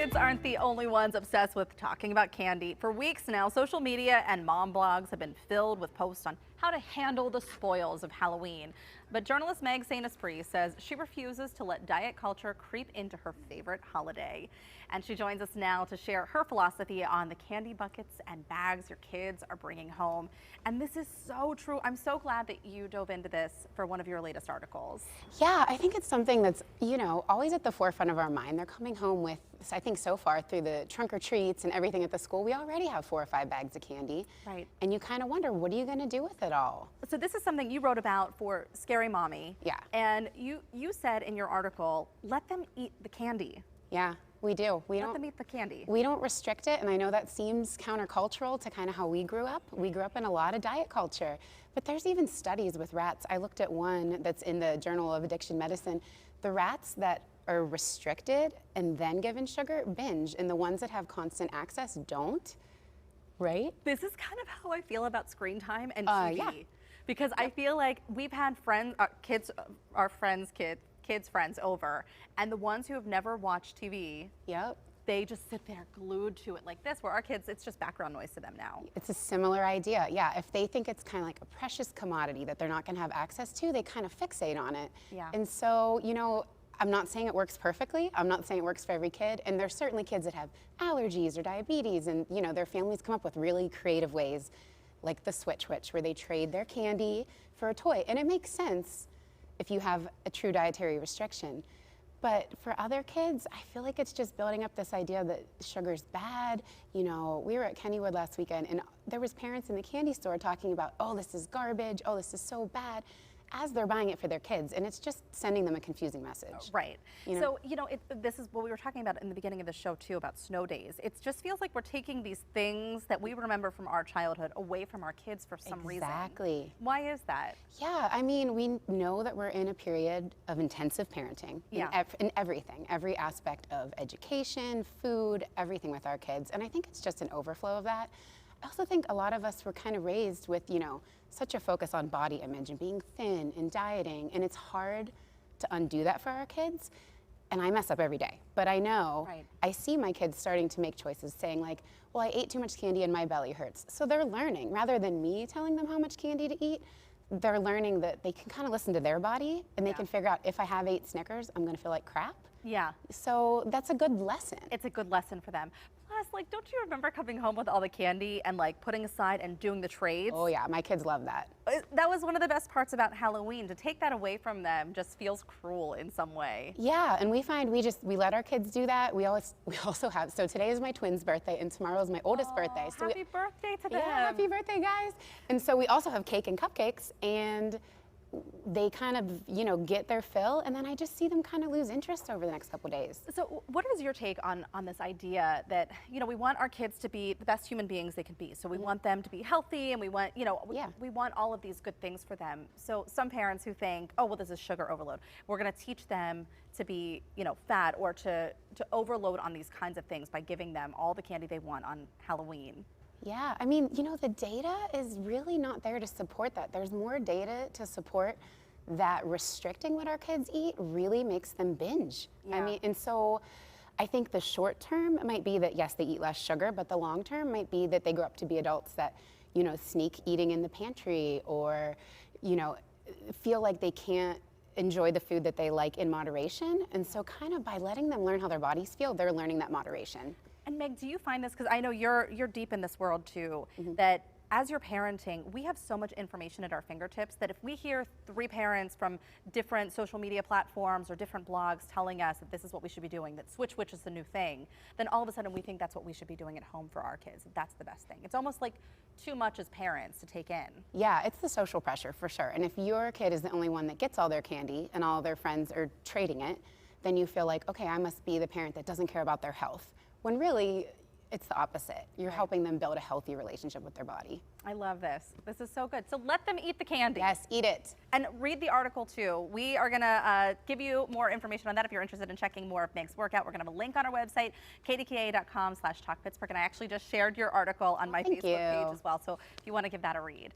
Kids aren't the only ones obsessed with talking about candy. For weeks now, social media and mom blogs have been filled with posts on how to handle the spoils of Halloween. But journalist Meg St-Esprit says she refuses to let diet culture creep into her favorite holiday. And she joins us now to share her philosophy on the candy buckets and bags your kids are bringing home. And this is so true. I'm so glad that you dove into this for one of your latest articles. Yeah, I think it's something that's, always at the forefront of our mind. They're coming home with, I think so far through the trunk or treats and everything at the school, we already have 4 or 5 bags of candy. Right. And you kind of wonder, what are you going to do with it all? So this is something you wrote about for Scary Mommy. Yeah. And you said in your article, let them eat the candy. Yeah, we do. Let them eat the candy. We don't restrict it, and I know that seems countercultural to kind of how we grew up. We grew up in a lot of diet culture, but there's even studies with rats. I looked at one that's in the Journal of Addiction Medicine. The rats that are restricted and then given sugar binge, and the ones that have constant access don't, right? This is kind of how I feel about screen time and TV. Yeah. Because I feel like we've had friends, kids' friends over, and the ones who have never watched TV, Yep. they just sit there glued to it like this, where our kids, it's just background noise to them now. It's a similar idea. Yeah, if they think it's kind of like a precious commodity that they're not going to have access to, they kind of fixate on it. Yeah. And so, I'm not saying it works perfectly. I'm not saying it works for every kid. And there's certainly kids that have allergies or diabetes, and their families come up with really creative ways, like the Switch Witch, where they trade their candy for a toy. And it makes sense if you have a true dietary restriction. But for other kids, I feel like it's just building up this idea that sugar's bad. We were at Kennywood last weekend, and there was parents in the candy store talking about, oh, this is garbage, oh, this is so bad, as they're buying it for their kids, and it's just sending them a confusing message. Right. So, this is what we were talking about in the beginning of the show, too, about snow days. It just feels like we're taking these things that we remember from our childhood away from our kids for some reason. Exactly. Why is that? Yeah, I mean, we know that we're in a period of intensive parenting in everything, every aspect of education, food, everything with our kids, and I think it's just an overflow of that. I also think a lot of us were kind of raised with, such a focus on body image and being thin and dieting, and it's hard to undo that for our kids. And I mess up every day, but I know, I see my kids starting to make choices saying like, well, I ate too much candy and my belly hurts. So they're learning, rather than me telling them how much candy to eat, they're learning that they can kind of listen to their body, and they can figure out, if I have 8 Snickers, I'm gonna feel like crap. Yeah. So that's a good lesson. It's a good lesson for them. Plus, don't you remember coming home with all the candy and putting aside and doing the trades? Oh yeah, my kids love that. That was one of the best parts about Halloween. To take that away from them just feels cruel in some way. Yeah, and we find we let our kids do that. We also have, so today is my twins' birthday and tomorrow is my oldest birthday. So happy birthday to them. Yeah, happy birthday, guys. And so we also have cake and cupcakes, and they kind of, get their fill, and then I just see them kind of lose interest over the next couple days. So what is your take on this idea that, we want our kids to be the best human beings they can be. So we want them to be healthy, and we want, we want all of these good things for them. So some parents who think, oh, well, this is sugar overload. We're going to teach them to be, fat, or to overload on these kinds of things by giving them all the candy they want on Halloween. Yeah, I mean, the data is really not there to support that. There's more data to support that restricting what our kids eat really makes them binge. Yeah. I mean, and so I think the short term might be that, yes, they eat less sugar, but the long term might be that they grow up to be adults that, sneak eating in the pantry, or, feel like they can't enjoy the food that they like in moderation. And so kind of by letting them learn how their bodies feel, they're learning that moderation. And Meg, do you find this, because I know you're deep in this world too, that as you're parenting, we have so much information at our fingertips that if we hear 3 parents from different social media platforms or different blogs telling us that this is what we should be doing, that Switch Witch is the new thing, then all of a sudden we think that's what we should be doing at home for our kids. That's the best thing. It's almost like too much as parents to take in. Yeah, it's the social pressure for sure. And if your kid is the only one that gets all their candy and all their friends are trading it, then you feel like, okay, I must be the parent that doesn't care about their health. When really, it's the opposite. You're helping them build a healthy relationship with their body. I love this. This is so good. So let them eat the candy. Yes, eat it. And read the article too. We are gonna give you more information on that if you're interested in checking more of Meg's workout. We're gonna have a link on our website, kdka.com/talkpittsburgh. And I actually just shared your article on my Facebook page as well. So if you wanna give that a read.